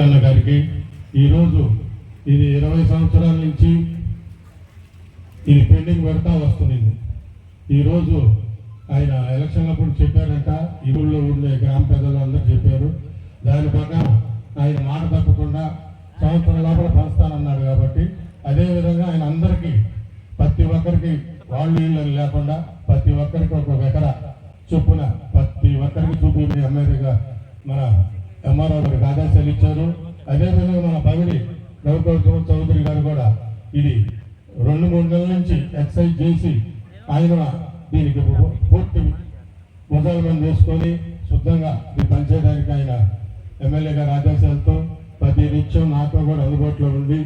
అన్న గారికి ఈరోజు ఇది 20 సంవత్సరాల నుంచి ఇది పెండింగ్ పెడతా వస్తుంది. ఈరోజు ఆయన ఎలక్షన్లప్పుడు చెప్పారంట, ఈ ఊళ్ళో ఉండే గ్రామ పెద్దలు అందరూ చెప్పారు. దాని ప్రకారం ఆయన మాట తప్పకుండా సంవత్సరం లోపల పంచుతానన్నాడు. కాబట్టి అదేవిధంగా ఆయన అందరికీ ప్రతి ఒక్కరికి వాళ్ళు వీళ్ళు లేకుండా ప్రతి ఒక్కరికి ఒక ఎకరా చొప్పున ప్రతి ఒక్కరికి చూపి ఎమ్మెల్యేగా మన ఎంఆర్ఓ గారికి ఆదేశాలు ఇచ్చారు. అదేవిధంగా మన పగిడి రవికౌశం చౌదరి గారు కూడా ఇది 2-3 నెలల నుంచి ఎక్సైజ్ చేసి ఆయన దీనికి పూర్తి ముసల్మాన్ చేసుకొని శుద్ధంగా ఇది పనిచేయడానికి ఆయన ఎమ్మెల్యే గారి ఆదేశాలతో ప్రతి నిత్యం నాతో కూడా అందుబాటులో ఉండి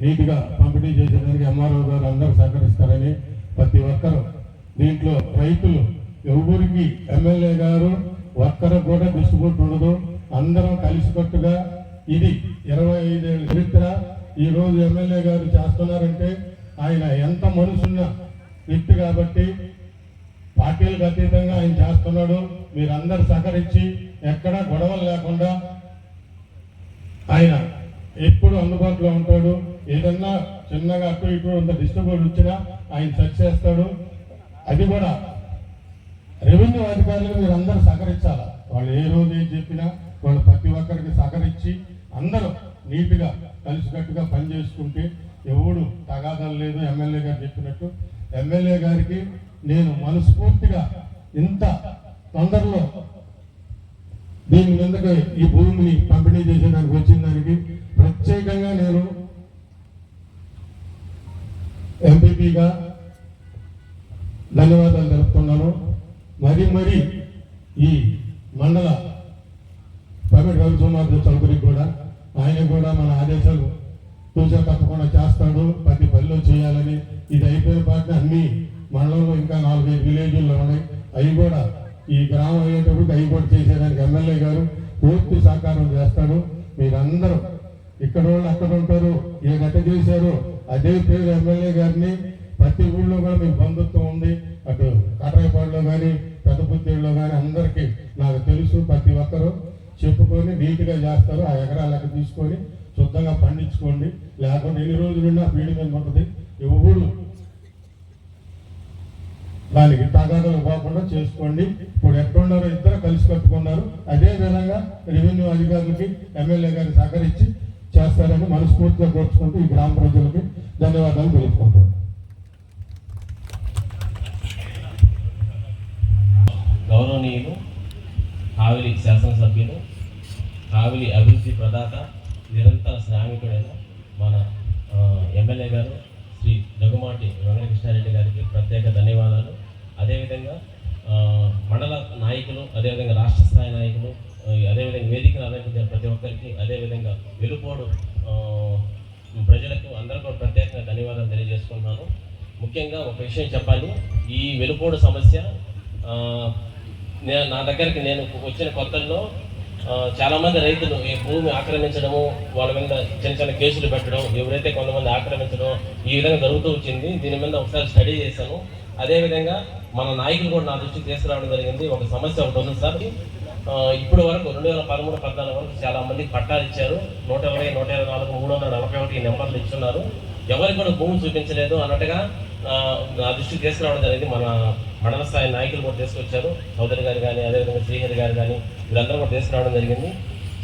నీట్గా పంపిణీ చేసేదానికి ఎంఆర్ఓ గారు అందరూ సహకరిస్తారని ప్రతి ఒక్కరు దీంట్లో రైతులు ఎవరికి ఎమ్మెల్యే గారు ఒక్కరు కూడా డిస్ట్రిబ్యూట్ ఉండదు. అందరం కలిసికట్టుగా ఇది 25 ఏళ్ళ చరిత్ర ఈరోజు ఎమ్మెల్యే గారు చేస్తున్నారంటే ఆయన ఎంత మనసున్న వ్యక్తి కాబట్టి పార్టీలకు అతీతంగా ఆయన చేస్తున్నాడు. మీరందరూ సహకరించి ఎక్కడా గొడవలు లేకుండా ఆయన ఎప్పుడు అందుబాటులో ఉంటాడు. ఏదన్నా చిన్నగా అటు ఇటు అంత డిస్టర్బెన్స్ వచ్చినా ఆయన సెట్ చేస్తాడు. అది కూడా రెవెన్యూ అధికారులకు మీరు అందరూ సహకరించాలి. వాళ్ళు ఏ రోజు ఏం చెప్పినా వాళ్ళు ప్రతి ఒక్కరికి సహకరించి అందరూ నీట్గా కలిసికట్టుగా పనిచేసుకుంటే ఎవడు తగాదాలు లేదు. ఎమ్మెల్యే గారు చెప్పినట్టు ఎమ్మెల్యే గారికి నేను మనస్ఫూర్తిగా ఇంత తొందరలో దీని మీదకి ఈ భూమిని పంపిణీ చేసేదానికి వచ్చిన దానికి ప్రత్యేకంగా నేను ఎంపీపీగా ధన్యవాదాలు తెలుపుతున్నాను. మరి ఈ మండల పగిడి రవికుమార్ చౌదరికి కూడా ఆయన కూడా మన ఆదేశాలు తూచా తప్పకుండా చేస్తాడు. ప్రతి పనిలో చేయాలని ఇది అయిపోయిన పాటిని అన్ని మండలంలో ఇంకా 4-5 విలేజ్ల్లో ఉన్నాయి. అవి కూడా ఈ గ్రామం అయ్యేటప్పుడు అవి కూడా చేసేదానికి ఎమ్మెల్యే గారు పూర్తి సహకారం చేస్తాడు. మీరందరూ ఇక్కడ వాళ్ళు అక్కడ ఉంటారు, ఏ గట్ట చేశారో అదే పేరు ఎమ్మెల్యే గారిని ప్రతి ఊళ్ళో కూడా మీకు బంధుత్వం ఉంది. అటు కట్రాయపాడులో కానీ పెద్దపుత్తేడులో కానీ అందరికీ నాకు తెలుసు. ప్రతి ఒక్కరూ చెప్పుకొని నీట్గా చేస్తారు. ఆ ఎకరాలకు తీసుకొని శుద్ధంగా పండించుకోండి. లేకపోతే ఎన్ని రోజులున్నా పీడి మీద ఉంటుంది. ఎవరు దానికి తగాదాలు పోకుండా చేసుకోండి. ఇప్పుడు ఎట్లున్నారో ఇద్దరు కలిసి కట్టుకున్నారు. అదే విధంగా రెవెన్యూ అధికారులకి ఎమ్మెల్యే గారిని సహకరించి చేస్తారని మనస్ఫూర్తిగా కోరుచుకుంటూ ఈ గ్రామ ప్రజలకి ధన్యవాదాలు తెలుపుకుంటారు. గౌరవనీయులు కావిలి శాసనసభ్యులు, కావిలి అభివృద్ధి ప్రదాత, నిరంతర శ్రామికుడైన మన ఎమ్మెల్యే గారు శ్రీ దగ్గుమాటి వెంకటకృష్ణారెడ్డి గారికి ప్రత్యేక ధన్యవాదాలు. అదేవిధంగా మండల నాయకులు, అదేవిధంగా రాష్ట్ర స్థాయి నాయకులు, అదేవిధంగా వేదికను అలంకరించిన ప్రతి ఒక్కరికి, అదేవిధంగా వెలుపోడు ప్రజలకు అందరికీ కూడా ప్రత్యేకంగా ధన్యవాదాలు తెలియజేసుకుంటున్నాను. ముఖ్యంగా ఒక విషయం చెప్పాలి. ఈ వెలుపోడు సమస్య నా దగ్గరికి నేను వచ్చిన కొత్తల్లో చాలామంది రైతులు ఈ భూమి ఆక్రమించడము, వాళ్ళ మీద చిన్న చిన్న కేసులు పెట్టడం, ఎవరైతే కొంతమంది ఆక్రమించడం ఈ విధంగా జరుగుతూ వచ్చింది. దీని మీద ఒకసారి స్టడీ చేశాను. అదేవిధంగా మన నాయకులు కూడా నా దృష్టికి తీసుకురావడం జరిగింది. ఒక సమస్య ఒకటి ఉంది సార్. ఇప్పటి వరకు 2013-14 వరకు చాలా మందికి పట్టాలు ఇచ్చారు. 120, 124, 341 నెంబర్లు ఇచ్చున్నారు. ఎవరికి కూడా భూమి చూపించలేదు అన్నట్టుగా నా దృష్టికి తీసుకురావడం జరిగింది. మన మండల స్థాయి నాయకులు కూడా తీసుకొచ్చారు. చౌదరి గారు కానీ, అదేవిధంగా శ్రీహరి గారు కానీ, వీళ్ళందరూ కూడా తీసుకురావడం జరిగింది.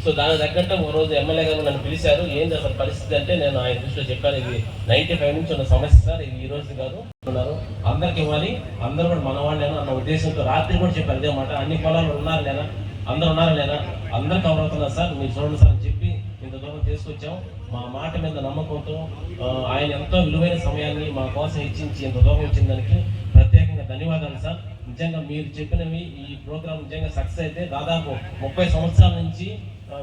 సో దానికి తగ్గట్టు ఒక రోజు ఎమ్మెల్యే గారు నన్ను పిలిచారు. ఏంటి అసలు పరిస్థితి అంటే నేను ఆయన దృష్టిలో చెప్పాను, ఇది 95 నుంచి ఉన్న సమస్య సార్, ఇది ఈ రోజు కాదు ఉన్నారు, అందరికి ఇవ్వాలి, అందరూ కూడా మన వాళ్ళేనా అన్న ఉద్దేశంతో రాత్రి కూడా చెప్పారు ఇదే మాట. అన్ని పొలాలు ఉన్నారు లేనా, అందరు ఉన్నారా లేనా, అందరు కవర్ అవుతున్నారు సార్, మీరు చూడండి సార్ అని చెప్పి ఇంత దూరం తీసుకొచ్చాం. మా మాట మీద నమ్మకంతో ఆయన ఎంతో విలువైన సమయాన్ని మా కోసం ఇచ్చించి ఇంత దూరం వచ్చిన దానికి ప్రత్యేకంగా ధన్యవాదాలు సార్. నిజంగా మీరు చెప్పినవి ఈ ప్రోగ్రామ్ నిజంగా సక్సెస్ అయితే దాదాపు 30 సంవత్సరాల నుంచి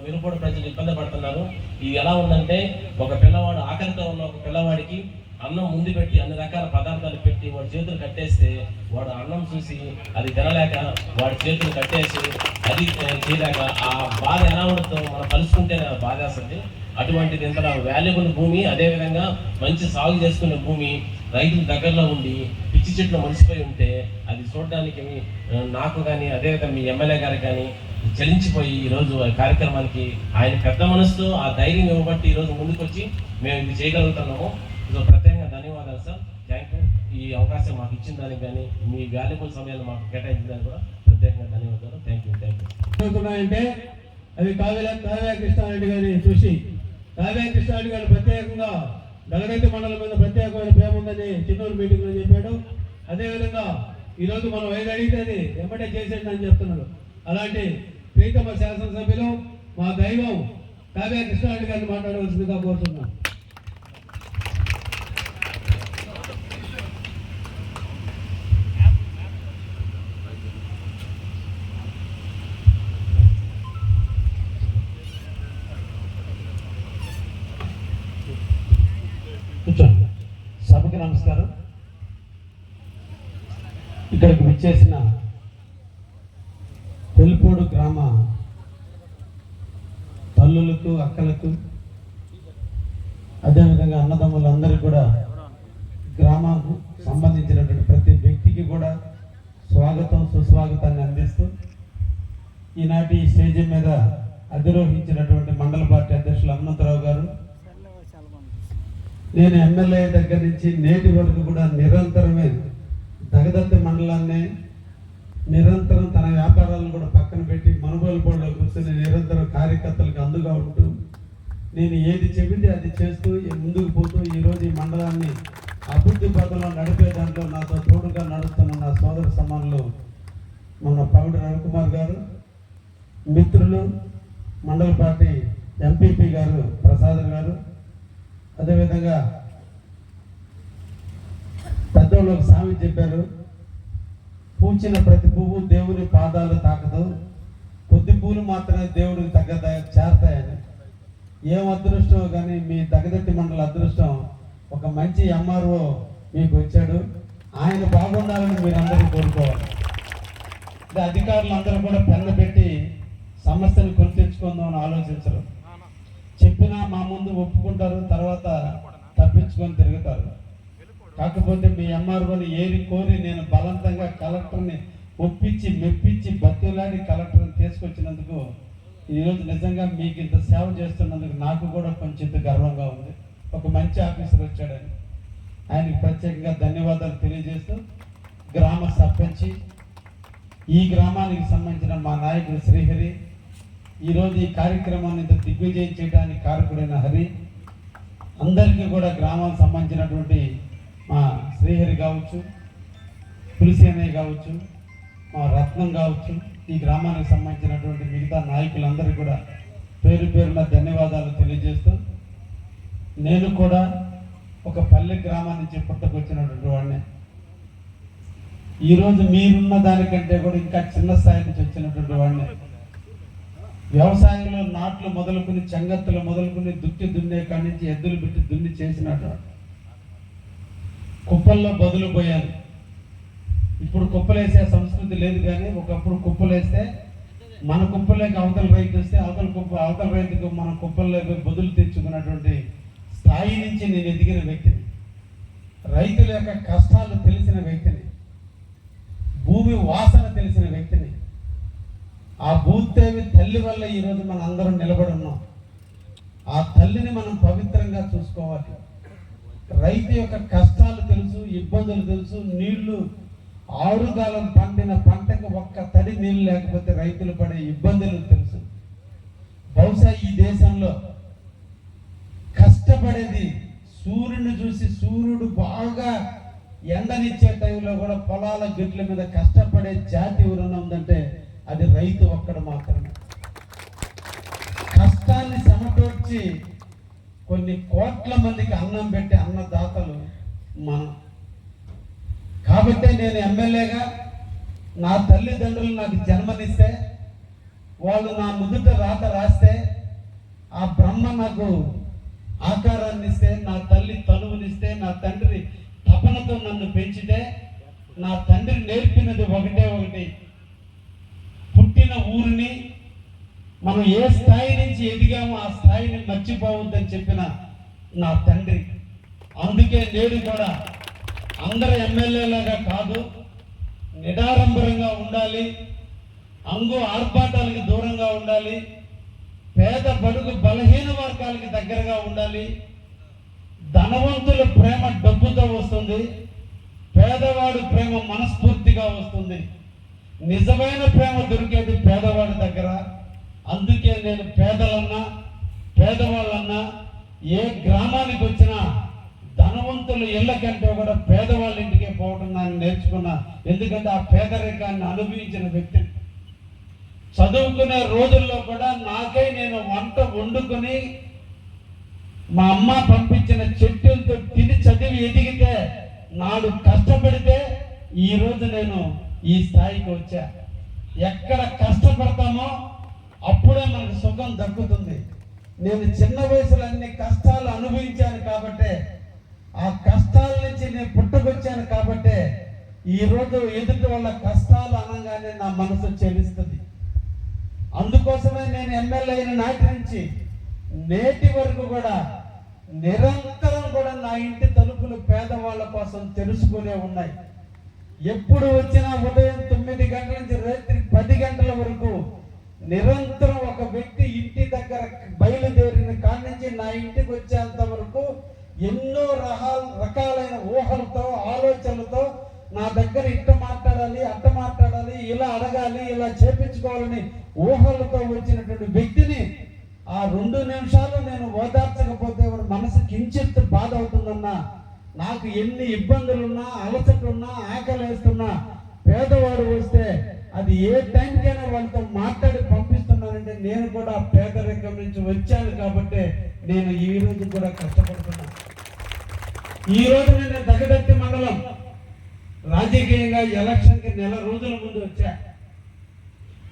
వెలుపడి ప్రజలు ఇబ్బంది పడుతున్నారు. ఇది ఎలా ఉందంటే, ఒక పిల్లవాడు ఆకలితో ఉన్న ఒక పిల్లవాడికి అన్నం ముందు పెట్టి అన్ని రకాల పదార్థాలు పెట్టి వాడి చేతులు కట్టేస్తే వాడు అన్నం చూసి అది తినలేక వాడి చేతులు కట్టేసి అది చేయలేక ఆ బాధ ఎలా ఉంటుందో మనం కలుసుకుంటేనే ఆ బాధ వస్తుంది. అటువంటిది ఇంత వాల్యుబుల్ భూమి, అదేవిధంగా మంచి సాగు చేసుకునే భూమి రైతుల దగ్గరలో ఉండి పిచ్చి చెట్లు మలిసిపోయి ఉంటే అది చూడడానికి నాకు కానీ, అదేవిధంగా మీ ఎమ్మెల్యే గారికి కానీ చలించిపోయి ఈరోజు ఆ కార్యక్రమానికి ఆయన పెద్ద మనసుతో ఆ ధైర్యం ఇవ్వబట్టి ఈరోజు ముందుకు వచ్చి మేము ఇది చేయగలుగుతున్నాము. సో ప్రత్యేకంగా ధన్యవాదాలు సార్. Thank you. ఈ అవకాశం మాకు ఇచ్చిన దానికి కానీ మీ వాల్యుబుల్ సమయాన్ని మాకు కేటాయించిన దానికి కూడా ప్రత్యేకంగా ధన్యవాదాలు. Thank you. అంటే అది కావ్య కృష్ణారెడ్డి గారి కృషి. కావ్య కృష్ణారెడ్డి గారు ప్రత్యేకంగా దగదత్తి మండలం మీద ప్రత్యేకమైన ప్రేమ ఉందని చిన్నూరు మీటింగ్లో చెప్పాడు. అదేవిధంగా ఈరోజు మనం ఏది అడిగితే అది వెంబడే చేసేయండి అని చెప్తున్నాడు. అలాంటి ప్రీతమ శాసనసభ్యులు మా దైవం కావ్య కృష్ణారెడ్డి గారిని మాట్లాడవలసిందిగా కోరుతున్నాం. కూర్చోండి. సభకి నమస్కారం. ఇక్కడికి విచ్చేసిన పెల్పూడు గ్రామ తల్లులకు, అక్కలకు, అదేవిధంగా అన్నదమ్ములందరికీ కూడా, గ్రామానికి సంబంధించినటువంటి ప్రతి వ్యక్తికి కూడా స్వాగతం, సుస్వాగతాన్ని అందిస్తూ ఈనాటి ఈ స్టేజ్ మీద అధిరోహించినటువంటి మండల పార్టీ అధ్యక్షులు హనుమంతరావు గారు, నేను ఎమ్మెల్యే దగ్గర నుంచి నేటి వరకు కూడా నిరంతరమే దగదత్తి మండలాన్ని నిరంతరం తన వ్యాపారాలను కూడా పక్కన పెట్టి మనుగోలుపోలో కూర్చొని నిరంతరం కార్యకర్తలకు అందుగా ఉంటూ నేను ఏది చెబితే అది చేస్తూ ముందుకు పోతూ ఈరోజు ఈ మండలాన్ని అభివృద్ధి పథంలో నడిపే దాంట్లో నాతో తోడుగా నడుస్తున్న నా సోదర సమానులు మన పవిడి రవికుమార్ గారు, మిత్రులు మండల పార్టీ ఎంపీపీ గారు ప్రసాద్ గారు, అదేవిధంగా పెద్దోళ్ళు ఒక సామెత చెప్పారు, పూచిన ప్రతి పువ్వు దేవుని పాదాలు తాకదు, కొద్ది పూలు మాత్రమే దేవుడికి చేరతాయని. ఏం అదృష్టం కానీ మీ దగదత్తి మండల అదృష్టం, ఒక మంచి ఎంఆర్ఓ మీకు వచ్చాడు. ఆయన బాగుండాలని మీరందరూ కోరుకోవాలి. అధికారులు అందరూ కూడా పెన్ను పెట్టి సమస్యను కొని తెచ్చుకుందామని ఆలోచించరు. చెప్పినా మా ముందు ఒప్పుకుంటారు, తర్వాత తప్పించుకొని తిరుగుతారు. కాకపోతే మీ ఎంఆర్ఓని ఏరి కోరి నేను బలవంతంగా కలెక్టర్ని ఒప్పించి మెప్పించి బతులాడి కలెక్టర్ని తీసుకొచ్చినందుకు ఈరోజు నిజంగా మీకు ఇంత సేవ చేస్తున్నందుకు నాకు కూడా కొంచెం గర్వంగా ఉంది. ఒక మంచి ఆఫీసర్ వచ్చాడని ఆయనకి ప్రత్యేకంగా ధన్యవాదాలు తెలియజేస్తూ, గ్రామ సర్పంచి, ఈ గ్రామానికి సంబంధించిన మా నాయకుడు శ్రీహరి, ఈరోజు ఈ కార్యక్రమాన్ని ఇంత దిగ్విజయం చేయడానికి కారకుడైన హరి, అందరికీ కూడా గ్రామానికి సంబంధించినటువంటి మా శ్రీహరి కావచ్చు, తులసి అన్నయ్య కావచ్చు, మా రత్నం కావచ్చు, ఈ గ్రామానికి సంబంధించినటువంటి మిగతా నాయకులందరికీ కూడా పేరు పేరున ధన్యవాదాలు తెలియజేస్తూ, నేను కూడా ఒక పల్లె గ్రామం నుంచి పుట్టుకొచ్చినటువంటి వాడిని. ఈరోజు మీరున్న దానికంటే కూడా ఇంకా చిన్న స్థాయి నుంచి వచ్చినటువంటి వాడిని. వ్యవసాయంలో నాట్లు మొదలుకుని, చెంగత్తులు మొదలుకుని, దుక్కి దున్నే కాడి నుంచి ఎద్దులు పెట్టి దున్ని చేసినట్టు కుప్పల్లో బదులు పోయాను. ఇప్పుడు కుప్పలేసే సంస్కృతి లేదు, కానీ ఒకప్పుడు కుప్పలేస్తే మన కుప్పలేక అవతల రైతు వస్తే అవతల రైతుకు మన కుప్పల్లోకి బదులు తెచ్చుకున్నటువంటి స్థాయి నుంచి నేను ఎదిగిన వ్యక్తిని, రైతుల యొక్క కష్టాలు తెలిసిన వ్యక్తిని, భూమి వాసన తెలిసిన వ్యక్తిని. ఆ భూదేవి తల్లి వల్ల ఈరోజు మనం అందరం నిలబడి ఉన్నాం. ఆ తల్లిని మనం పవిత్రంగా చూసుకోవాలి. రైతు యొక్క కష్టాలు తెలుసు, ఇబ్బందులు తెలుసు. నీళ్లు ఆరుగాలం పండిన పంటకు ఒక్క తడి నీళ్ళు లేకపోతే రైతులు పడే ఇబ్బందులు తెలుసు. బహుశా ఈ దేశంలో కష్టపడేది సూర్యుని చూసి, సూర్యుడు బాగా ఎండనిచ్చే టైంలో కూడా పొలాల గట్ల మీద కష్టపడే జాతి ఎవరైనా ఉందంటే అది రైతు ఒక్కడు మాత్రమే. కష్టాన్ని సమటోర్చి కొన్ని కోట్ల మందికి అన్నం పెట్టే అన్నదాతలు మనం. కాబట్టే నేను ఎమ్మెల్యేగా నా తల్లిదండ్రులు నాకు జన్మనిస్తే, వాళ్ళు నా ముదుట రాత రాస్తే, ఆ బ్రహ్మ నాకు ఆకారాన్ని ఇస్తే, నా తల్లి తనువునిస్తే, నా తండ్రి తపనతో నన్ను పెంచితే, నా తండ్రి నేర్పినది ఒకటే ఒకటి, పుట్టిన ఊరిని మనం ఏ స్థాయి నుంచి ఎదిగామో ఆ స్థాయిని మర్చిపోవద్దని చెప్పిన నా తండ్రి. అందుకే నేడు కూడా అందరూ ఎమ్మెల్యేలాగా కాదు, నిడారంభరంగా ఉండాలి, అంగు ఆర్భాటాలకి దూరంగా ఉండాలి, పేద బడుగు బలహీన వర్గాలకి దగ్గరగా ఉండాలి. ధనవంతుల ప్రేమ డబ్బుతో వస్తుంది, పేదవాడు ప్రేమ మనస్ఫూర్తిగా వస్తుంది. నిజమైన ప్రేమ దొరికేది పేదవాడి దగ్గర. అందుకే నేను పేదలన్నా పేదవాళ్ళన్నా ఏ గ్రామానికి వచ్చినా ధనవంతుల ఇళ్ళ కంటే కూడా పేదవాళ్ళ ఇంటికే పోవడం నేను నేర్చుకున్నా. ఎందుకంటే ఆ పేదరికాన్ని అనుభవించిన వ్యక్తిని. చదువుకునే రోజుల్లో కూడా నాకై నేను వంట వండుకొని మా అమ్మ పంపించిన చెట్టులతో తిని చదివి ఎదిగితే, నాడు కష్టపడితే ఈరోజు నేను ఈ స్థాయికి వచ్చా. ఎక్కడ కష్టపడతామో అప్పుడే మనకు సుఖం దక్కుతుంది. నేను చిన్న వయసులో అన్ని కష్టాలు అనుభవించాను కాబట్టే, ఆ కష్టాల నుంచి నేను పుట్టుకొచ్చాను కాబట్టే ఈరోజు ఎదుటి వాళ్ళ కష్టాలు అనగానే నా మనసు చెలిస్తుంది. అందుకోసమే నేను ఎమ్మెల్యే అయిన నాటి నుంచి నేటి వరకు కూడా నిరంతరం కూడా నా ఇంటి తలుపులు పేదవాళ్ళ కోసం తెలుసుకునే ఉన్నాయి. ఎప్పుడు వచ్చినా ఉదయం 9 గంటల నుంచి రాత్రి 10 గంటల వరకు నిరంతరం ఒక వ్యక్తి ఇంటి దగ్గర బయలుదేరిన కాడి నుంచి నా ఇంటికి వచ్చేంత వరకు ఎన్నో రకాలైన ఊహలతో ఆలోచనలతో నా దగ్గర ఇట్ట మాట్లాడాలి, అట్ట మాట్లాడాలి, ఇలా అడగాలి, ఇలా చేపించుకోవాలని ఊహలతో వచ్చినటువంటి వ్యక్తిని ఆ 2 నిమిషాలు నేను ఓదార్చకపోతే మనసు కించిత్ బాధ అవుతుందన్నా, నాకు ఎన్ని ఇబ్బందులున్నా, అలసటున్నా, ఆకలేస్తున్నా, పేదవాడు వస్తే అది ఏ టైంకైనా వాళ్ళతో మాట్లాడి పంపిస్తున్నానంటే నేను కూడా పేదరికం నుంచి వచ్చాను కాబట్టి నేను ఈ రోజు కూడా కష్టపడుతున్నా. ఈ రోజు నేను దగదత్తి మండలం రాజకీయంగా ఎలక్షన్కి 1 నెల రోజుల ముందు వచ్చా.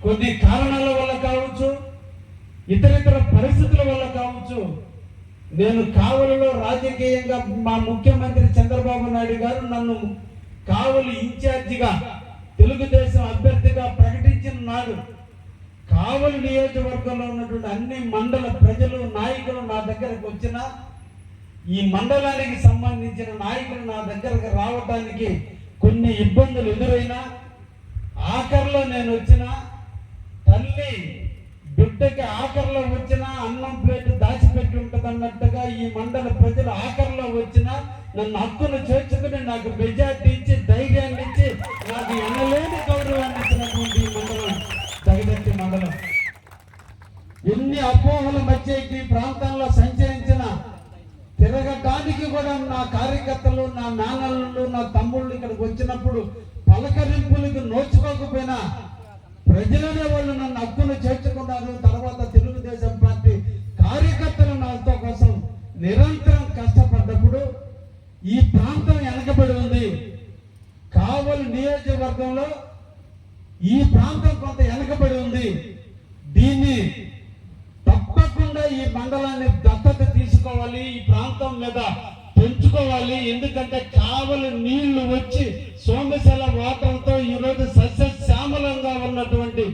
కొన్ని కారణాల వల్ల కావచ్చు, ఇతర పరిస్థితుల వల్ల కావచ్చు, నేను కావలిలో రాజకీయంగా మా ముఖ్యమంత్రి చంద్రబాబు నాయుడు గారు నన్ను కావలి ఇన్ఛార్జిగా తెలుగుదేశం అభ్యర్థిగా ప్రకటించిన నాడు కావలి నియోజకవర్గంలో ఉన్నటువంటి అన్ని మండల ప్రజలు, నాయకులు నా దగ్గరకు వచ్చిన, ఈ మండలానికి సంబంధించిన నాయకులు నా దగ్గరకు రావడానికి కొన్ని ఇబ్బందులు ఎదురైనా, ఆఖరిలో నేను వచ్చిన తల్లి బిడ్డకి ఆఖరిలో వచ్చిన అన్నం ప్లేట్ దాచిపెట్టి ఉంటుంది అన్నట్టుగా ఈ మండల ప్రజలు ఆఖరిలో వచ్చిన నన్ను హక్కును చేర్చుకుని నాకు మెజార్టీ ఇచ్చి ధైర్యాన్ని ఇచ్చి నాకు ఎన్నలేని గౌరవాన్ని ఇచ్చినటువంటి ఈ మండలం దగదత్తి మండలం. ఎన్ని అపోహల మధ్య ఈ ప్రాంతంలో సంచరించిన తిరగటానికి కూడా నా కార్యకర్తలు, నా నాన్నలు, నా తమ్ముళ్ళు ఇక్కడికి వచ్చినప్పుడు పలకరింపులకు నోచుకోకపోయినా ప్రజలనే వాళ్ళు నన్ను హక్కును చేర్చుకున్నారు. తర్వాత తెలుగుదేశం పార్టీ కార్యకర్తలు నాతో కోసం నిరంతరం కష్టపడ్డప్పుడు ఈ ప్రాంతం వెనకబడి ఉంది. కావలి నియోజకవర్గంలో ఈ ప్రాంతం కొంత వెనకబడి ఉంది. దీన్ని తప్పకుండా ఈ మండలాన్ని దత్తత తీసుకోవాలి, ఈ ప్రాంతం మీద పెంచుకోవాలి. ఎందుకంటే కావలి నీళ్లు వచ్చి సోమశల వాటంతో ఈరోజు సస్యశ్యామలంగా ఉన్నటువంటి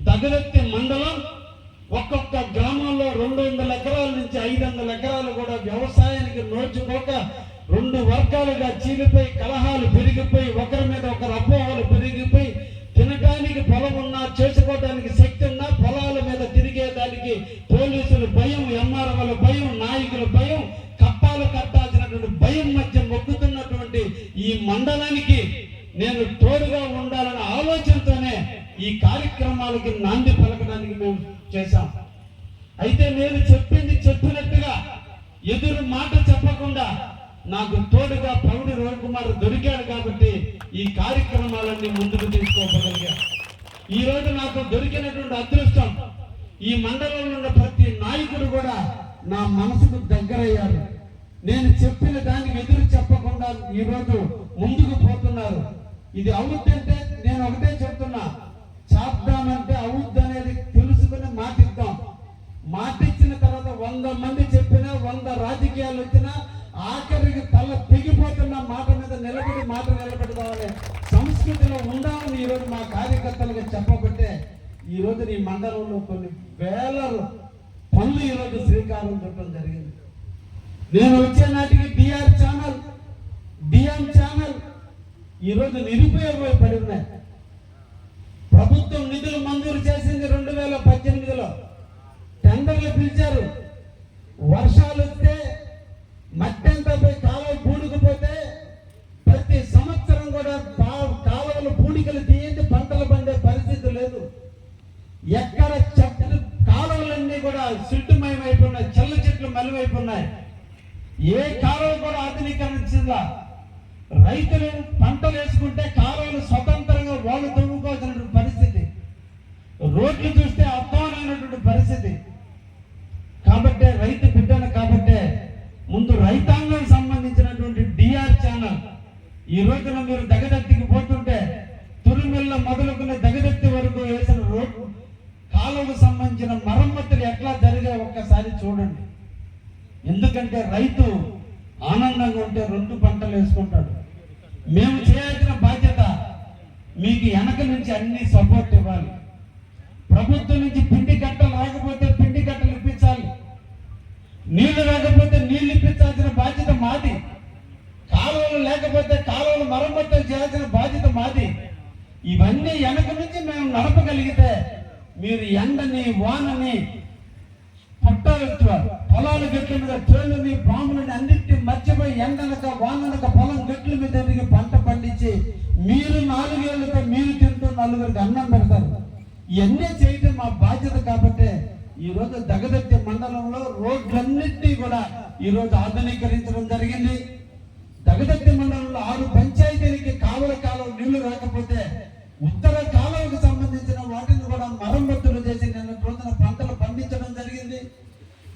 దగదత్తి మండలం ఒక్కొక్క గ్రామంలో 200 ఎకరాల నుంచి 500 ఎకరాలు కూడా వ్యవసాయానికి నోచుకోక 2 వర్గాలుగా చీలిపోయి కలహాలు పెరిగిపోయి ఒకరి మీద ఒకరు అపోహలు పెరిగిపోయి తినడానికి పొలం ఉన్నా, చేసుకోవడానికి శక్తి ఉన్నా, పొలాల మీద తిరిగేదానికి పోలీసులు భయం, ఎంఆర్ఓల భయం, నాయకుల భయం, కప్పాలు కట్టాల్సినటువంటి భయం మధ్య మొక్కుతున్నటువంటి ఈ మండలానికి నేను తోడుగా ఉండాలనే ఆలోచనతోనే ఈ కార్యక్రమాలకి నాంది పలకడానికి మేము చేశాం. అయితే నేను చెప్పింది చెప్పినట్టుగా ఎదురు మాట చెప్పకుండా నాకు తోడుగా ప్రౌఢి రవికుమార్ దొరికాడు కాబట్టి ఈ కార్యక్రమాలన్నీ ముందుకు తీసుకోగలిగాను. ఈ రోజు నాకు దొరికినటువంటి అదృష్టం, ఈ మండలంలో ఉన్న ప్రతి నాయకుడు కూడా నా మనసుకు దగ్గరయ్యారు. నేను చెప్పిన దానికి ఎదురు చెప్పకుండా ఈరోజు ముందుకు పోతున్నారు. ఇది అవుద్దంటే నేను ఒకటే చెప్తున్నా, చాప్దామంటే అవుద్ది అనేది తెలుసుకుని మాటిద్దాం. మాటిచ్చిన తర్వాత 100 మంది చెప్పినా, 100 రాజకీయాలు వచ్చినా ఆఖరికి తల తెగిపోతున్న మాట మీద నిలబడి మాట నిలబెడదామనే సంస్కృతిలో ఉండాలని ఈరోజు మా కార్యకర్తలకు చెప్పబట్టే ఈరోజు ఈ మండలంలో కొన్ని వేల పనులు ఈరోజు శ్రీకారం చుట్టడం జరిగింది. నేను వచ్చే నాటికి డిఆర్ ఛానల్, డిఎం ఛానల్ ఈరోజు నిరుపయోగపడి ఉన్నాయి. ప్రభుత్వం నిధులు మంజూరు చేసింది 2018లో. టెండర్లు పిలిచారు. వర్షాలు వస్తే మట్టంతా పోయి కాలువ పూడుకుపోతే ప్రతి సంవత్సరం కూడా కాలువలు పూడికలు తీయండి, పంటలు పండే పరిస్థితి లేదు. ఎక్కడ చెట్లు కాలువలన్నీ కూడా సిట్టుమయమైపోయినాయి, చెల్ల చెట్లు మలివైపోయినాయి. ఏ కాలువ కూడా ఆధునీకరించిందా? రైతులు పంటలు వేసుకుంటే కాలువలు స్వతంత్రంగా వాళ్ళు తవ్వుకోవాల్సిన పరిస్థితి, రోడ్లు చూస్తే అద్భుతమైనటువంటి పరిస్థితి. కాబట్టే రైతు బిడ్డను కాబట్టే ముందు రైతాంగం సంబంధించినటువంటి డిఆర్ ఛానల్ ఈ రోజున మీరు దగదత్తికి పోతుంటే తురిమిల్ల మొదలుకునే దగదత్తి వరకు వేసిన రోడ్డు కాలువకు సంబంధించిన మరమ్మతులు ఎట్లా జరిగాయి ఒక్కసారి చూడండి. ఎందుకంటే రైతు ఆనందంగా ఉంటే 2 పంటలు వేసుకుంటాడు. మేము చేయాల్సిన బాధ్యత మీకు వెనక నుంచి అన్ని సపోర్ట్ ఇవ్వాలి. ప్రభుత్వం నుంచి పిండి కట్టలు రాకపోతే పిండి కట్టలు ఇప్పించాలి, నీళ్లు రాకపోతే నీళ్లు ఇప్పించాల్సిన బాధ్యత మాది, కాలువలు లేకపోతే కాలువలు మరమ్మతులు చేయాల్సిన బాధ్యత మాది. ఇవన్నీ వెనక నుంచి మేము నడపగలిగితే మీరు ఎండని వానని పొలాల గట్ల మీద ట్రైన్లని బాంబులని అన్నింటినీ మర్చిపోయి ఎండనక వాననక పొలం గట్ల మీద తిరిగి పంట పండించి మీరు 4 ఏళ్ళతో మీరు తింటూ 4గురికి అన్నం పెడతారు. ఇవన్నీ చేయటం మా బాధ్యత. కాబట్టి ఈ రోజు దగదత్తి మండలంలో రోడ్లన్నింటినీ కూడా ఈ రోజు ఆధునీకరించడం జరిగింది. దగదత్తి మండలంలో 6 పంచాయతీలకి కాలువ నీళ్లు రాకపోతే ఉత్తర కాలువకు సంబంధించిన వాటిని కూడా మరమ్మతులు చేసి నిన్న రోజున పంటలు పండించడం జరిగింది.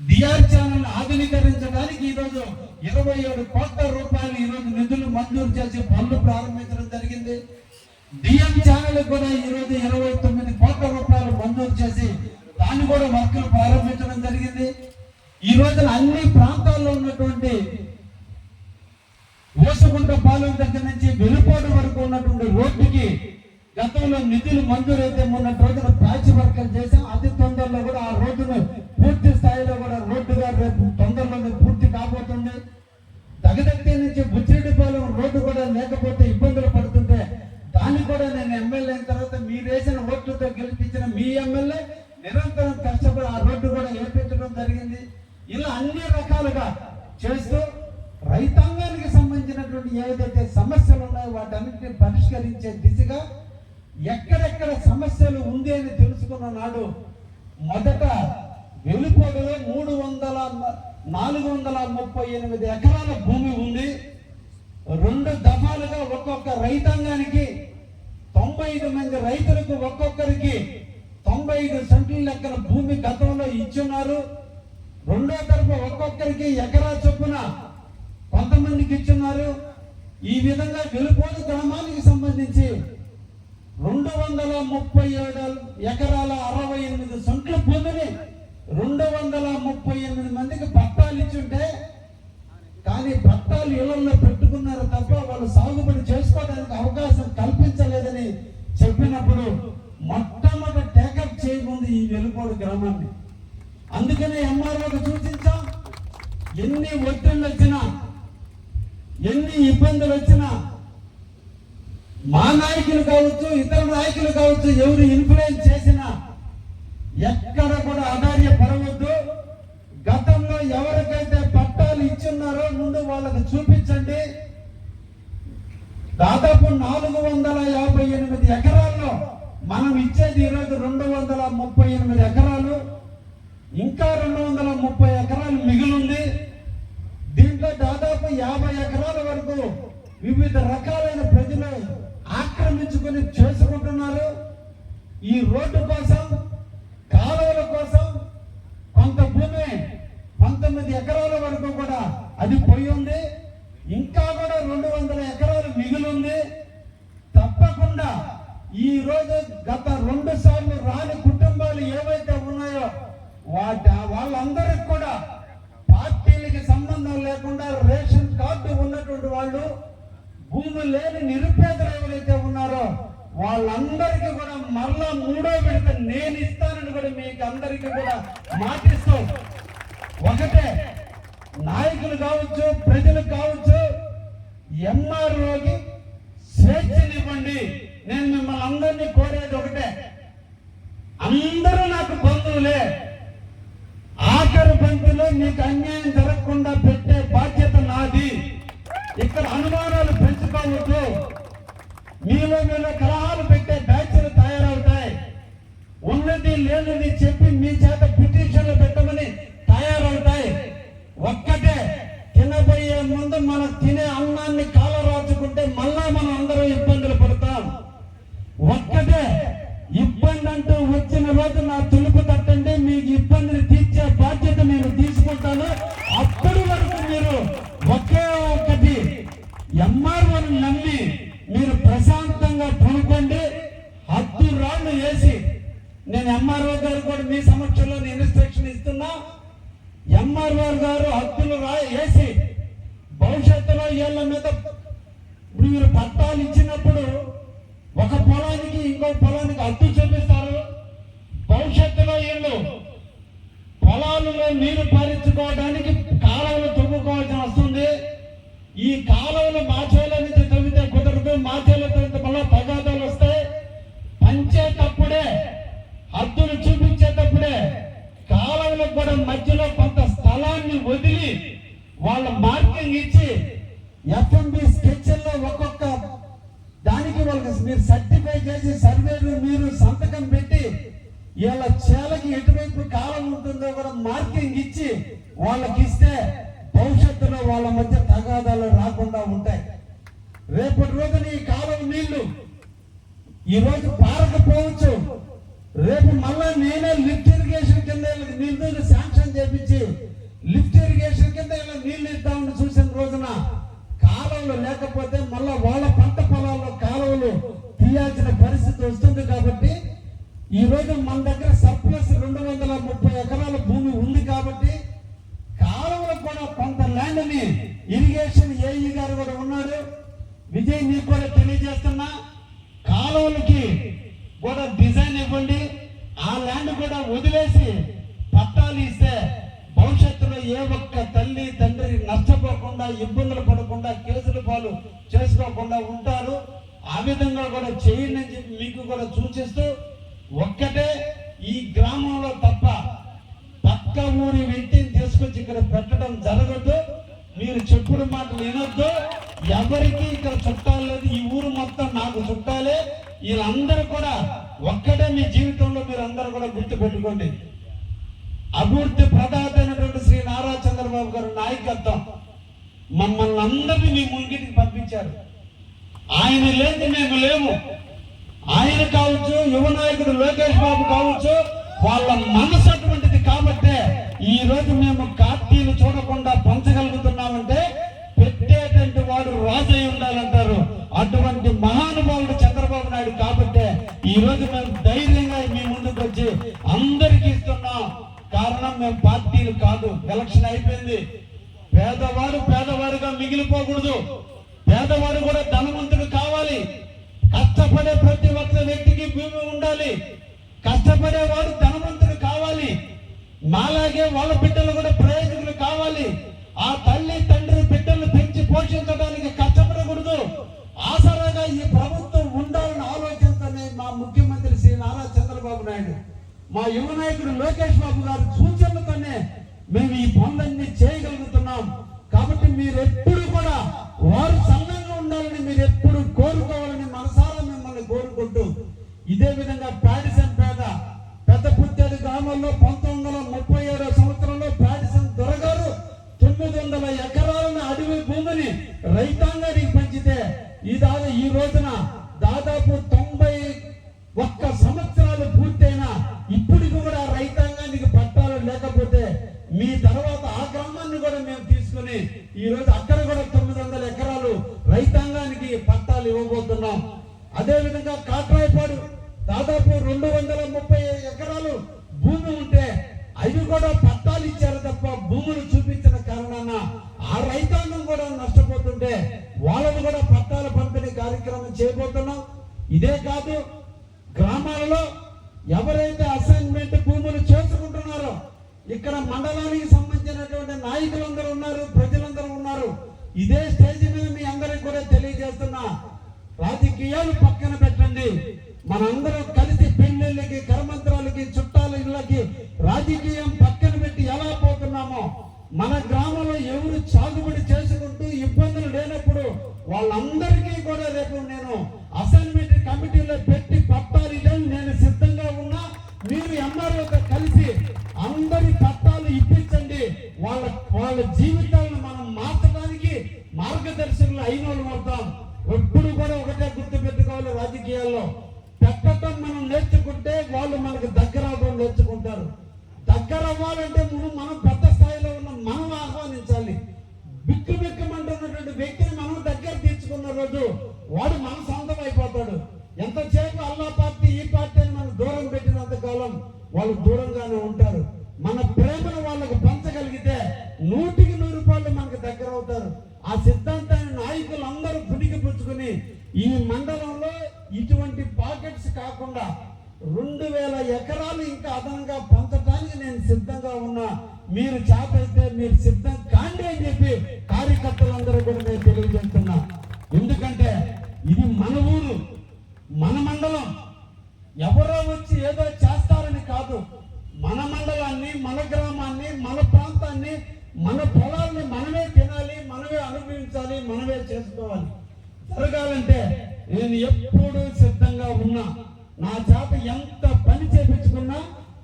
డిఆర్ ఛానల్ ఆధునీకరించడానికి ఈ రోజు 27 కోట్ల రూపాయలు ఈ రోజు నిధులు మంజూరు చేసి పనులు ప్రారంభించడం జరిగింది. డిఎం ఛానల్ కూడా ఈ రోజు 29 కోట్ల రూపాయలు మంజూరు చేసి దాన్ని కూడా వర్కులు ప్రారంభించడం జరిగింది. ఈ రోజున అన్ని ప్రాంతాల్లో ఉన్నటువంటి ఓసుగుంట పాలెం దగ్గర నుంచి వెలుపాడు వరకు ఉన్నటువంటి రోడ్డుకి గతంలో నిధులు మంజూరైతే మొన్న రోజున ప్యాచ్ వర్కలు చేసాం. అతి తొందరలో కూడా ఆ రోడ్డును పూర్తి స్థాయిలో కూడా రోడ్డుగా రేపు తొందరలోనే పూర్తి కాబోతుంది. దగదత్తి నుంచి బుచ్చిరెడ్డిపాలెం రోడ్డు కూడా లేకపోతే ఇబ్బందులు పడుతుంటే దాన్ని కూడా నేను ఎమ్మెల్యే అయిన తర్వాత మీరు వేసిన ఓట్లతో గెలిపించిన మీ ఎమ్మెల్యే నిరంతరం కష్టపడి ఆ రోడ్డు కూడా వేపించడం జరిగింది. ఇలా అన్ని రకాలుగా చేస్తూ రైతాంగానికి సంబంధించినటువంటి ఏదైతే సమస్యలు ఉన్నాయో వాటన్నిటిని పరిష్కరించే దిశగా ఎక్కడెక్కడ సమస్యలు ఉంది అని తెలుసుకున్న నాడు మొదట వెలుపొడలో 438 ఎకరాల భూమి ఉంది. 2 దఫాలుగా ఒక్కొక్క రైతాంగానికి 95 మంది రైతులకు ఒక్కొక్కరికి 95 సెంట్ల లెక్కన భూమి గతంలో ఇచ్చున్నారు. రెండో తరఫు ఒక్కొక్కరికి ఎకరా చొప్పున కొంతమందికి ఇచ్చున్నారు. ఈ విధంగా వెలుపోడు గ్రామానికి సంబంధించి 237 ఎకరాల 68 సెంట్ల భూమిని 238 మందికి పట్టాలు ఇచ్చుంటే కానీ పట్టాలు ఇళ్లలో పెట్టుకున్నారు తప్ప వాళ్ళు సాగుబడి చేసుకోవడానికి అవకాశం కల్పించలేదని చెప్పినప్పుడు మొట్టమొదటి టేకప్ చేయకుంది ఈ వెలుపోడు గ్రామాన్ని. అందుకనే ఎంఆర్ఓకి సూచించాం. ఎన్ని ఒత్తిళ్ళు వచ్చినా ఎన్ని ఇబ్బందులు వచ్చినా మా నాయకులు కావచ్చు ఇతర నాయకులు కావచ్చు ఎవరు ఇన్ఫ్లుయెన్స్ చేసినా ఎక్కడ కూడా ఆధార్యపడవద్దు. గతంలో ఎవరికైతే పట్టాలు ఇచ్చున్నారో ముందు వాళ్ళకి చూపించండి. దాదాపు 458 ఎకరాల్లో మనం ఇచ్చేది ఈరోజు 238 ఎకరాలు, ఇంకా 230 ఎకరాలు మిగిలింది. దీంట్లో దాదాపు 50 ఎకరాల వరకు వివిధ రకాలైన ప్రజలు ఆక్రమించుకుని చేసుకుంటున్నారు. ఈ రోడ్డు కోసం కాలువల కోసం కొంత భూమి 19 ఎకరాల వరకు కూడా అది పోయి ఉంది. ఇంకా కూడా 200 ఎకరాలు మిగిలింది. తప్పకుండా ఈ రోజు గత 2 సార్లు రాని కుటుంబాలు ఏవైతే ఉన్నాయో వాళ్ళందరికి కూడా పార్టీలకి సంబంధం లేకుండా రేషన్ కార్డు ఉన్నటువంటి వాళ్ళు భూమి లేని నిరుపేదలు ఎవరైతే ఉన్నారో వాళ్ళందరికీ కూడా మరలా 3వ విడత నేను ఇస్తానని కూడా మీకు అందరికీ కూడా మాటిస్తూ ఒకటే నాయకులు కావచ్చు ప్రజలు కావచ్చు ఎంఆర్ఓకి స్వేచ్ఛనివ్వండి. నేను మిమ్మల్ని అందరినీ కోరేది ఒకటే, అందరూ నాకు బంధువులే. ఆఖరి బంధువులో మీకు అన్యాయం జరగకుండా పెట్టే బాధ్యత నాది. ఇక్కడ అనుమానాలు పెంచుకోవద్దు. మీలో కలహాలు పెట్టే బ్యాచ్లు తయారవుతాయి. ఉన్నది లేనిది చెప్పి మీ చేత పిటిషన్లు పెట్టమని తయారవుతాయి. ఒక్కటే, తినబోయే ముందు మనం తినే అన్నాన్ని కాలరాచుకుంటే మళ్ళా మనం అందరూ ఇబ్బందులు పడతాం. ఒక్కటే, ఇబ్బంది అంటూ వచ్చిన రోజు నా తులుపు తట్టండి, మీకు ఇబ్బందిని తీర్చే బాధ్యత నేను తీసుకుంటాను. అప్పటి వరకు మీరు ఒకే ఒక్కటి ఎంఆర్ఓని నమ్మి మీరు ప్రశాంతంగా పనుకోండి. హద్దు రాళ్ళు వేసి, నేను ఎంఆర్ఓ గారు కూడా మీ సమక్షంలో ఇన్స్ట్రక్షన్ ఇస్తున్నా. ఎంఆర్ఓ గారు హద్దులు వేసి భవిష్యత్తులో వీళ్ళ మీద ఇప్పుడు మీరు పట్టాలు ఇచ్చినప్పుడు ఒక పొలానికి ఇంకో పొలానికి హద్దు చూపిస్తారు. భవిష్యత్తులో వీళ్ళు పొలాలలో నీరు పారించుకోవడానికి కాలువలు తవ్వుకోవాల్సి వస్తుంది. ఈ కాలువలు మా చేల నుంచి తవ్వితే కుదరదు, మా చేల తవ్వితే మళ్ళీ తగాదాలు వస్తాయి. పంచేటప్పుడే, హద్దులు చూపించేటప్పుడే కాలువలకు కూడా మధ్యలో కొంత స్థలాన్ని వదిలి వాళ్ళ మార్కింగ్ ఇచ్చి ఎఫ్ఎంబి స్కెచ్ల్లో ఒక్కొక్క దానికి వాళ్ళకి మీరు సర్టిఫై చేసి సర్వేలు మీరు సంతకం పెట్టి వీళ్ళ చేలకి ఎటువైపు కాలం ఉంటుందో కూడా మార్కింగ్ ఇచ్చి వాళ్ళకి ఇస్తే భవిష్యత్తులో వాళ్ళ మధ్య తగాదాలు రాకుండా ఉంటాయి. రేపటి రోజున ఈ కాలం నీళ్లు ఈ రోజు పారకపోవచ్చు, రేపు మళ్ళా నేనే లిఫ్ట్ ఇరిగేషన్ కింద నీళ్ళు శాంక్షన్ చేపించి లిఫ్ట్ ఇరిగేషన్ కింద ఇలా నీళ్లు ఇద్దామని చూసిన రోజున కాలువలు లేకపోతే మళ్ళా వాళ్ళ పంట పొలాల్లో కాలువలు తీయాల్సిన పరిస్థితి వస్తుంది. కాబట్టి ఈ రోజు మన దగ్గర సర్ప్లస్ 230 ఎకరాల భూమి ఉంది. కాబట్టి కాలువలకు కూడా కొంత ల్యాండ్ ని ఇరిగేషన్ ఏఈ గారు కూడా ఉన్నాడు. విజయ్ నీకు కూడా తెలియజేస్తున్నా, కాలువలకి కూడా డిజైన్ ఇవ్వండి. ఆ ల్యాండ్ కూడా వదిలేసి పట్టాలు ఇస్తే భవిష్యత్తులో ఏ ఒక్క తల్లి తండ్రి నష్టపోకుండా, ఇబ్బందులు పడకుండా, కేసుల పాలు చేసుకోకుండా ఉంటారు. ఆ విధంగా కూడా చేయండి అని చెప్పి మీకు కూడా సూచిస్తూ, ఒక్కటే, ఈ గ్రామంలో తప్ప పక్క ఊరి వ్యక్తిని తీసుకొచ్చి ఇక్కడ పెట్టడం జరగదు. మీరు చెప్పుడు మాటలు వినొద్దు. ఎవరికి ఇక్కడ చుట్టాలు లేదు. ఈ ఊరు మొత్తం నాకు చుట్టాలే. వీళ్ళందరూ కూడా ఒక్కటే మీ జీవితంలో మీరు అందరూ కూడా గుర్తు పెట్టుకోండి. అభివృద్ధి ప్రదాత అయినటువంటి శ్రీ నారా చంద్రబాబు గారు నాయకత్వం మమ్మల్ని అందరినీ మీ ముంగిటికి పంపించారు. ఆయన లేని మేము లేము. ఆయన కావచ్చు, యువ నాయకుడు లోకేష్ బాబు కావచ్చు, వాళ్ళ మనసు అటువంటిది. కాబట్టే ఈ రోజు మేము పార్టీలు చూడకుండా పంచగలుగుతున్నామంటే పెట్టేటువంటి వాడు రాజు అయి ఉండాలంటారు. అటువంటి మహానుభావుడు చంద్రబాబు నాయుడు. కాబట్టే ఈ రోజు మేము ధైర్యంగా మీ ముందుకు వచ్చి అందరికీ ఇస్తున్నాం. కారణం మేము పార్టీలు కాదు. ఎలక్షన్ అయిపోయింది. పేదవాడు పేదవాడుగా మిగిలిపోకూడదు. పేదవాడు కూడా ధనవంతుడు కావాలి. కష్టపడే ప్రతి ఒక్క వ్యక్తికి భూమి ఉండాలి. కష్టపడేవాడు ధనవంతుడు కావాలి. మాలాగే వాళ్ళ బిడ్డలు కూడా ప్రయోజకులు కావాలి. ఆ తల్లి తండ్రి బిడ్డలు పెంచి పోషించడానికి కష్టపడకూడదు. ఆసరాగా ఈ ప్రభుత్వం ఉండాలని ఆలోచనతోనే మా ముఖ్యమంత్రి శ్రీ నారా చంద్రబాబు నాయుడు, మా యువ నాయకుడు లోకేష్ బాబు గారి సూచనలతోనే మేము ఈ పనులన్నీ చేయగలుగుతున్నాం. కాబట్టి మీరు ఎప్పుడు కూడా వారు సన్నంగా ఉండాలని మీరు ఎప్పుడు కోరుకోవాలని మనసారా మిమ్మల్ని కోరుకుంటూ, ఇదే విధంగా పాడిసం పెద్ద పుత్తేడు గ్రామంలో 1937 సంవత్సరంలో పాడిసం దొరగారు 900 ఎకరాలను అడవి భూమిని రైతాంగానికి పంచితే ఈ రోజున దాదాపు 91 సంవత్సరాలు పూర్తయినా ఇప్పటికి కూడా రైతాంగానికి పట్టాలు లేకపోతే మీ తర్వాత ఆ గ్రామాన్ని కూడా మేము తీసుకుని ఈ రోజు అక్కడ కూడా 900 ఎకరాలు రైతాంగానికి పట్టాలు ఇవ్వబోతున్నాం. అదే విధంగా కాట్రాయపాడు దాదాపు 230 ఎకరాలు భూమి ఉంటే అవి కూడా పట్టాలు ఇచ్చారు తప్ప భూములు చూపించిన కారణాన ఆ రైతాంగం కూడా నష్టపోతుంటే వాళ్ళను కూడా పట్టాల పంపిణీ కార్యక్రమం చేయబోతున్నాం. ఇదే కాదు, గ్రామాలలో ఎవరైతే అసైన్మెంట్ భూములు చేసుకుంటున్నారో ఇక్కడ మండలానికి సంబంధించినటువంటి నాయకులందరూ ఉన్నారు, ప్రజలందరూ ఉన్నారు. ఇదే స్టేజ్ మీద మీ అందరికి కూడా తెలియజేస్తున్నా, రాజకీయాలు పక్కన పెట్టండి. ఇప్పించండి. మనందరం కలిసి పెళ్లిళ్ళకి, కర్మంత్రాలకి, చుట్టాల ఇళ్ళకి రాజకీయం పక్కన పెట్టి ఎలా పోతున్నామో, మన గ్రామంలో ఎవరు సాగుబడి చేసుకుంటూ ఇబ్బందులు లేనప్పుడు వాళ్ళందరికీ కూడా రేపు నేను అసైన్మెంట్ కమిటీలో పెట్టి పట్టాలు ఇవ్వని నేను సిద్ధంగా ఉన్నా. మీరు ఎంఆర్ఓతో కలిసి అందరి పట్టాలు ఇప్పించండి. వాళ్ళ జీవితాలను మనం మార్చడానికి మార్గదర్శకులు అయిన వాళ్ళు అవుతాం. ఎప్పుడు కూడా ఒకటే గుర్తు పెట్టుకోవాలి, రాజకీయాల్లో పెట్టడం మనం నేర్చుకుంటే వాళ్ళు మనకు దగ్గర అవ్వడం నేర్చుకుంటారు. దగ్గర అవ్వాలంటే మనం పెద్ద స్థాయిలో ఉన్న మనం ఆహ్వానించాలి. బిక్కుమంటున్నటువంటి వ్యక్తిని మనం దగ్గర తీర్చుకున్న రోజు వాడు మన సొంతం అయిపోతాడు. ఎంతసేపు అల్లా పార్టీ ఈ పార్టీ అని మనం దూరం పెట్టినంత కాలం వాళ్ళు దూరంగానే ఉంటారు. మన ప్రేమను వాళ్ళకు పంచగలిగితే 100కి 100 మనకు దగ్గర అవుతారు. ఆ సిద్ధాంతాన్ని నాయకులు అందరూ పుణికి పుచ్చుకుని ఈ మండలంలో ఇటువంటి పాకెట్స్ కాకుండా 2000 ఎకరాలు ఇంకా అదనంగా పంచడానికి నేను సిద్ధంగా ఉన్నా. మీరు చేతైతే మీరు సిద్ధం కాండి అని చెప్పి కార్యకర్తలందరూ కూడా నేను తెలియజేస్తున్నా. ఎందుకంటే ఇది మన ఊరు, మన మండలం. ఎవరో వచ్చి ఏదో చేస్తారని కాదు. మన మండలాన్ని, మన గ్రామాన్ని, మన ప్రాంతాన్ని, మన పొలాల్ని మనమే తినాలి, మనమే అనుభవించాలి, మనమే చేసుకోవాలి. జరగాలంటే నేను ఎప్పుడూ సిద్ధంగా ఉన్నా. నా చేత ఎంత పని చేపించుకున్నా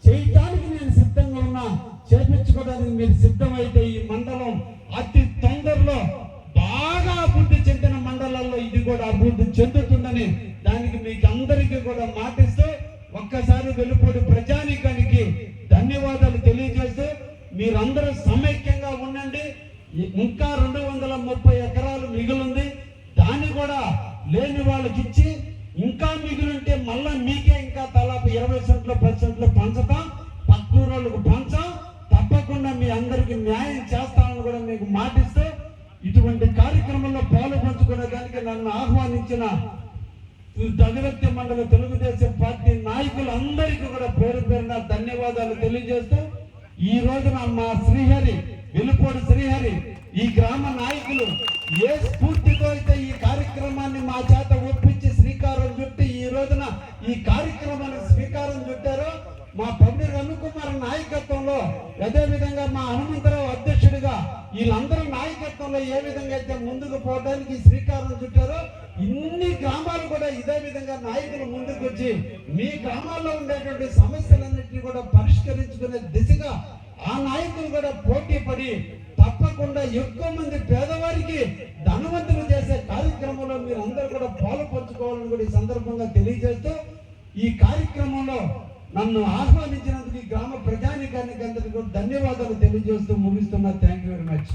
చేయటానికి నేను సిద్ధంగా ఉన్నా. చేపించుకోవడానికి మీరు సిద్ధమైతే ఈ మండలం అతి తొందరలో బాగా అభివృద్ధి చెందిన మండలాల్లో ఇది కూడా అభివృద్ధి చెందుతుందని దానికి మీకు అందరికీ కూడా మాటిస్తూ ఒక్కసారి వెలుపూడి ప్రజానీకానికి ధన్యవాదాలు తెలియజేస్తూ మీరందరూ సమైక్యంగా ఉండండి. ఇంకా 230 ఎకరాలు మిగిలింది. దాన్ని కూడా లేని వాళ్ళకి ఇచ్చి ఇంకా మిగిలింటే మళ్ళా మీకే ఇంకా దాదాపు 20 సెంట్లు 10 సెంట్లు పంచుతాం. పక్కూరోళ్ళకు పంచాం. తప్పకుండా మీ అందరికి న్యాయం చేస్తామని కూడా మీకు మాటిస్తూ ఇటువంటి కార్యక్రమంలో పాలు పంచుకునే దానికి నన్ను ఆహ్వానించిన దగరత్తి మండల తెలుగుదేశం పార్టీ నాయకులందరికీ కూడా పేరు పేరున ధన్యవాదాలు తెలియజేస్తూ ఈ రోజున మా శ్రీహరి, వెలుపూడి శ్రీహరి, ఈ గ్రామ నాయకులు ఏ స్ఫూర్తితో అయితే ఈ కార్యక్రమాన్ని మా చేత ఒప్పించి శ్రీకారం చుట్టి ఈ రోజున ఈ కార్యక్రమానికి శ్రీకారం చుట్టారో, మా పబ్లి రవికుమార్ నాయకత్వంలో, అదే విధంగా మా హనుమంతరావు అధ్యక్షుడిగా వీళ్ళందరూ నాయకత్వంలో ఏ విధంగా అయితే ముందుకు పోవడానికి శ్రీకారం చుట్టారో, ఇన్ని గ్రామాలు కూడా ఇదే విధంగా నాయకులు ముందుకు వచ్చి మీ గ్రామాల్లో ఉండేటువంటి సమస్యలన్నింటినీ కూడా పరిష్కరించుకునే దిశగా ఆ నాయకులు కూడా పోటీ పడి తప్పకుండా ఎక్కువ మంది పేదవారికి ధనవంతులు చేసే కార్యక్రమంలో మీరు అందరూ కూడా పాలు పంచుకోవాలని కూడా ఈ సందర్భంగా తెలియజేస్తూ ఈ కార్యక్రమంలో నన్ను ఆహ్వానించినందుకు ఈ గ్రామ ప్రజానీకానికి అందరికీ కూడా ధన్యవాదాలు తెలియజేస్తూ ముగిస్తున్నా. Thank you very much.